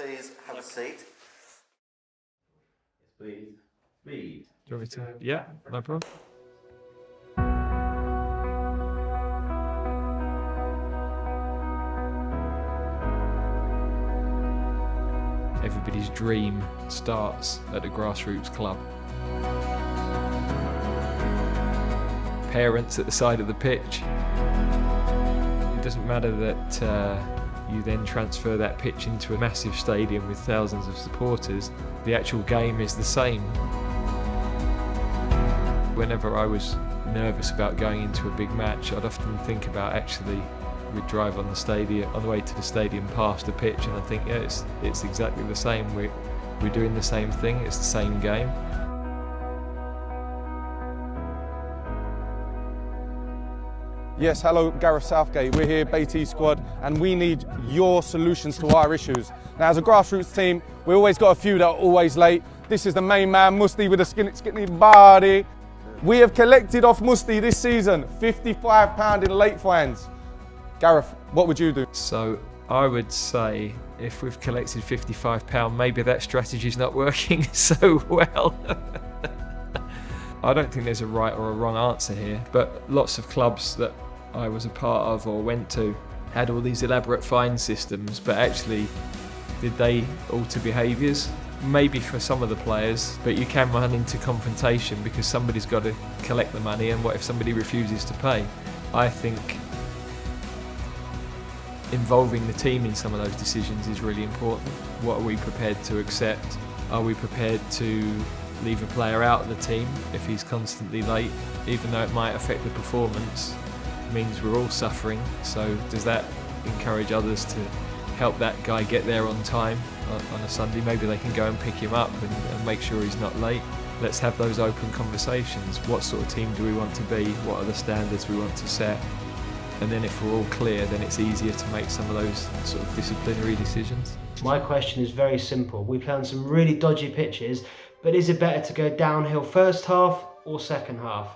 please have a seat. Please. Speed. Do you want me to? Yeah, no problem. Everybody's dream starts at the Grassroots club. Parents at the side of the pitch. It doesn't matter that you then transfer that pitch into a massive stadium with thousands of supporters. The actual game is the same. Whenever I was nervous about going into a big match, I'd often think about actually we'd drive on the way to the stadium past a pitch, and I think, yeah, it's exactly the same. We're doing the same thing. It's the same game. Yes, hello, Gareth Southgate. We're here, BT Squad, and we need your solutions to our issues. Now, as a Grassroots team, we always got a few that are always late. This is the main man, Musti, with a skinny body. We have collected off Musti this season £55 in late fines. Gareth, what would you do? So I would say if we've collected £55, maybe that strategy's not working so well. I don't think there's a right or a wrong answer here, but lots of clubs that I was a part of or went to had all these elaborate fine systems, but actually, did they alter behaviours? Maybe for some of the players, but you can run into confrontation because somebody's got to collect the money, and what if somebody refuses to pay? I think involving the team in some of those decisions is really important. What are we prepared to accept? Are we prepared to leave a player out of the team if he's constantly late, even though it might affect the performance? It means we're all suffering. So does that encourage others to help that guy get there on time on a Sunday? Maybe they can go and pick him up and make sure he's not late. Let's have those open conversations. What sort of team do we want to be? What are the standards we want to set? And then if we're all clear, then it's easier to make some of those sort of disciplinary decisions. My question is very simple. We play on some really dodgy pitches, but is it better to go downhill first half or second half?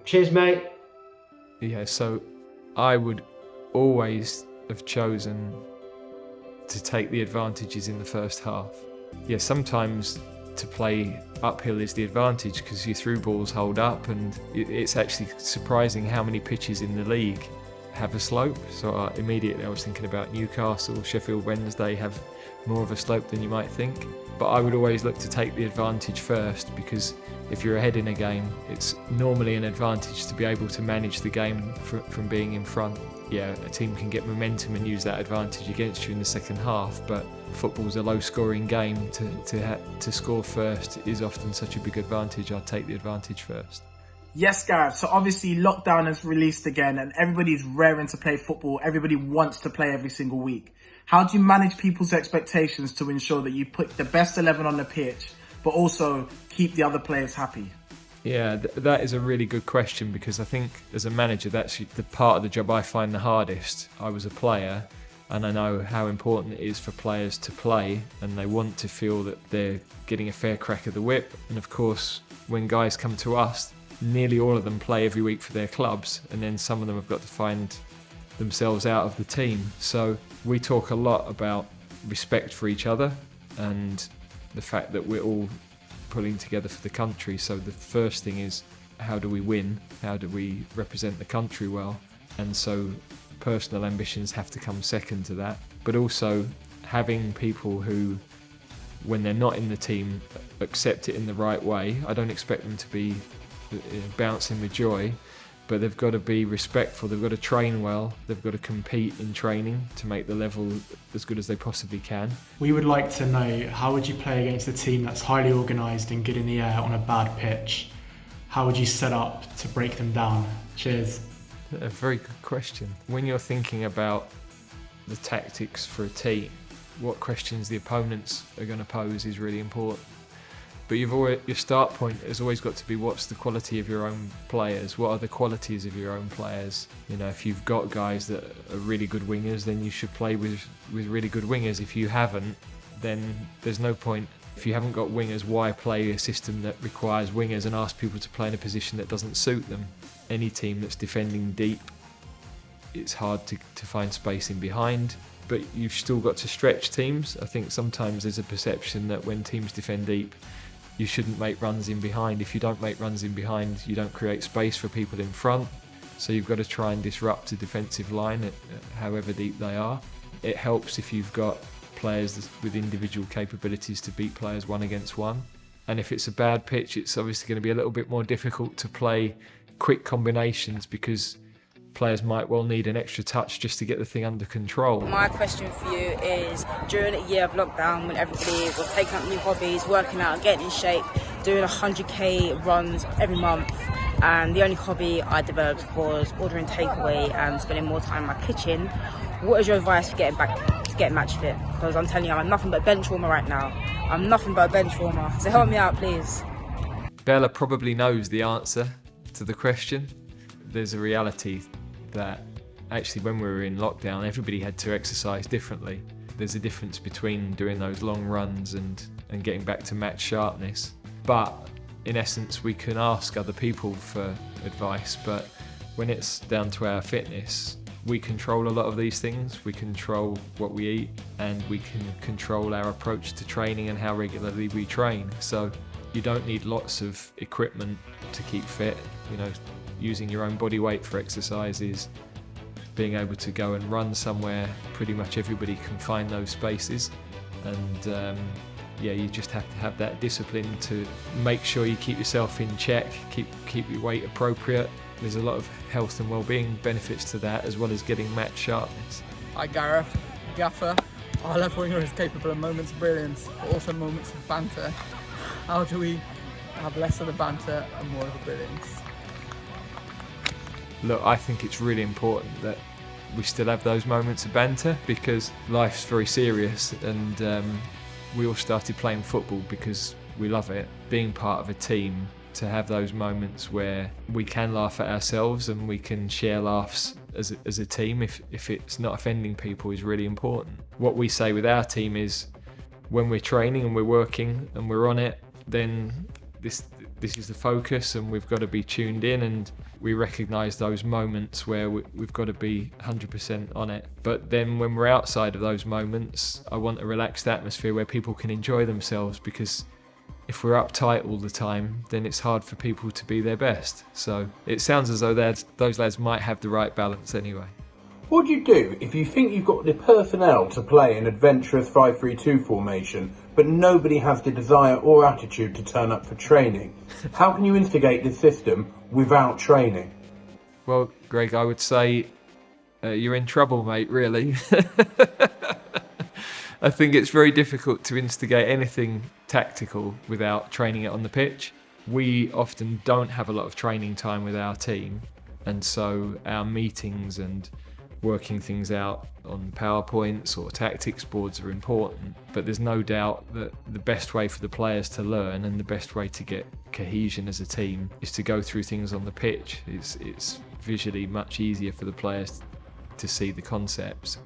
Cheers, mate. Yeah, so I would always have chosen to take the advantages in the first half. Yeah, sometimes to play uphill is the advantage because your through balls hold up, and it's actually surprising how many pitches in the league have a slope. So immediately I was thinking about Newcastle, Sheffield Wednesday have more of a slope than you might think. But I would always look to take the advantage first, because if you're ahead in a game, it's normally an advantage to be able to manage the game from being in front. Yeah, a team can get momentum and use that advantage against you in the second half, but football's a low-scoring game. To score first is often such a big advantage. I'd take the advantage first. Yes, Gareth. So obviously lockdown has released again and everybody's raring to play football. Everybody wants to play every single week. How do you manage people's expectations to ensure that you put the best 11 on the pitch, but also keep the other players happy? Yeah, that is a really good question, because I think as a manager, that's the part of the job I find the hardest. I was a player and I know how important it is for players to play, and they want to feel that they're getting a fair crack of the whip. And of course, when guys come to us, nearly all of them play every week for their clubs, and then some of them have got to find themselves out of the team. So we talk a lot about respect for each other and the fact that we're all pulling together for the country. So the first thing is, how do we win? How do we represent the country well? And so personal ambitions have to come second to that. But also having people who, when they're not in the team, accept it in the right way. I don't expect them to be bouncing with joy, but they've got to be respectful, they've got to train well, they've got to compete in training to make the level as good as they possibly can. We would like to know, how would you play against a team that's highly organised and good in the air on a bad pitch? How would you set up to break them down? Cheers. A very good question. When you're thinking about the tactics for a team, what questions the opponents are going to pose is really important. But your start point has always got to be, what's the quality of your own players? What are the qualities of your own players? You know, if you've got guys that are really good wingers, then you should play with really good wingers. If you haven't, then there's no point. If you haven't got wingers, why play a system that requires wingers and ask people to play in a position that doesn't suit them? Any team that's defending deep, it's hard to find space in behind. but you've still got to stretch teams. I think sometimes there's a perception that when teams defend deep, you shouldn't make runs in behind. If you don't make runs in behind, you don't create space for people in front. So you've got to try and disrupt a defensive line, however deep they are. It helps if you've got players with individual capabilities to beat players 1-against-1. And if it's a bad pitch, it's obviously going to be a little bit more difficult to play quick combinations because players might well need an extra touch just to get the thing under control. My question for you is, during a year of lockdown when everybody was taking up new hobbies, working out, getting in shape, doing 100k runs every month, and the only hobby I developed was ordering takeaway and spending more time in my kitchen, what is your advice for getting match fit? Because I'm telling you, I'm nothing but a bench warmer right now. I'm nothing but a bench warmer, so help me out please. Bella probably knows the answer to the question. There's a reality that actually when we were in lockdown, everybody had to exercise differently. There's a difference between doing those long runs and getting back to match sharpness. But in essence, we can ask other people for advice, but when it's down to our fitness, we control a lot of these things. We control what we eat, and we can control our approach to training and how regularly we train. So you don't need lots of equipment to keep fit. You know, using your own body weight for exercises, being able to go and run somewhere, pretty much everybody can find those spaces. And you just have to have that discipline to make sure you keep yourself in check, keep your weight appropriate. There's a lot of health and well-being benefits to that, as well as getting match sharpness. Hi Gareth, Gaffer. Our left winger is capable of moments of brilliance, but also moments of banter. How do we have less of the banter and more of the brilliance? Look, I think it's really important that we still have those moments of banter, because life's very serious, and we all started playing football because we love it. Being part of a team, to have those moments where we can laugh at ourselves and we can share laughs as a team, if it's not offending people, is really important. What we say with our team is, when we're training and we're working and we're on it, then this is the focus, and we've got to be tuned in, and we recognise those moments where we've got to be 100% on it. But then when we're outside of those moments, I want a relaxed atmosphere where people can enjoy themselves, because if we're uptight all the time, then it's hard for people to be their best. So it sounds as though those lads might have the right balance anyway. What do you do if you think you've got the personnel to play an adventurous 5-3-2 formation, but nobody has the desire or attitude to turn up for training? How can you instigate this system without training? Well, Greg, I would say you're in trouble, mate, really. I think it's very difficult to instigate anything tactical without training it on the pitch. We often don't have a lot of training time with our team, and so our meetings and working things out on PowerPoints or tactics boards are important, but there's no doubt that the best way for the players to learn and the best way to get cohesion as a team is to go through things on the pitch. It's visually much easier for the players to see the concepts,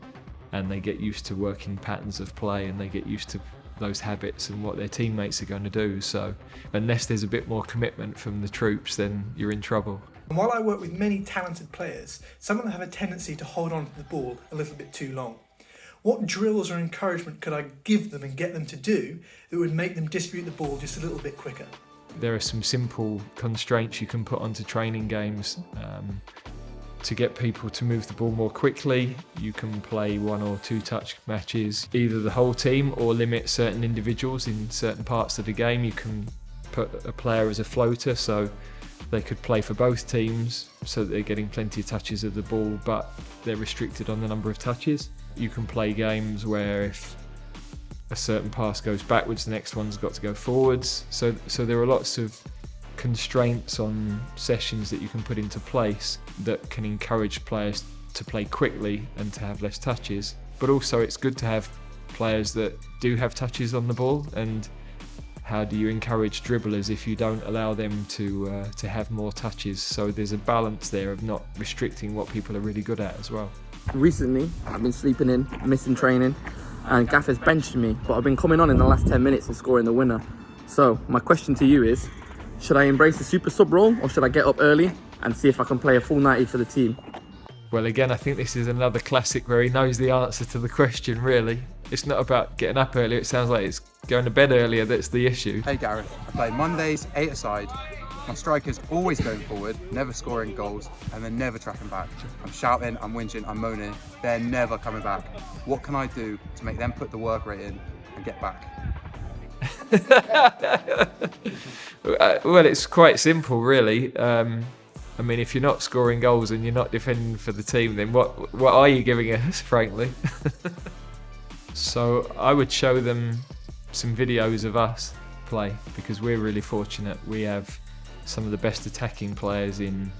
and they get used to working patterns of play, and they get used to those habits and what their teammates are going to do. So unless there's a bit more commitment from the troops, then you're in trouble. And while I work with many talented players, some of them have a tendency to hold on to the ball a little bit too long. What drills or encouragement could I give them and get them to do that would make them distribute the ball just a little bit quicker? There are some simple constraints you can put onto training games. To get people to move the ball more quickly, you can play 1 or 2 touch matches, either the whole team or limit certain individuals in certain parts of the game. You can put a player as a floater, so they could play for both teams, so that they're getting plenty of touches of the ball, but they're restricted on the number of touches. You can play games where if a certain pass goes backwards, the next one's got to go forwards. So there are lots of constraints on sessions that you can put into place that can encourage players to play quickly and to have less touches. But also it's good to have players that do have touches on the ball, and how do you encourage dribblers if you don't allow them to have more touches? So there's a balance there of not restricting what people are really good at as well. Recently, I've been sleeping in, missing training, and Gaffer's benched me, but I've been coming on in the last 10 minutes and scoring the winner. So my question to you is, should I embrace the super sub role, or should I get up early and see if I can play a full 90 for the team? Well, again, I think this is another classic where he knows the answer to the question, really. It's not about getting up earlier, it sounds like it's going to bed earlier that's the issue. Hey Gareth, I play Mondays, 8-a-side. My striker's always going forward, never scoring goals, and they're never tracking back. I'm shouting, I'm whinging, I'm moaning, they're never coming back. What can I do to make them put the work rate in and get back? Well, it's quite simple, really. I mean, if you're not scoring goals and you're not defending for the team, then what are you giving us, frankly? So I would show them some videos of us play, because we're really fortunate. We have some of the best attacking players in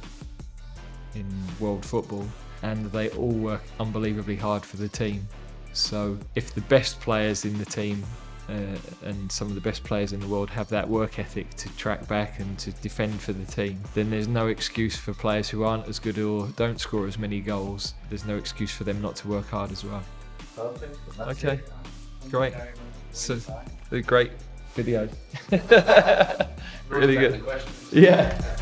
world football, and they all work unbelievably hard for the team. So if the best players in the team and some of the best players in the world have that work ethic to track back and to defend for the team, then there's no excuse for players who aren't as good or don't score as many goals. There's no excuse for them not to work hard as well. Perfect. Okay, great. So they're great videos. Really good. Yeah.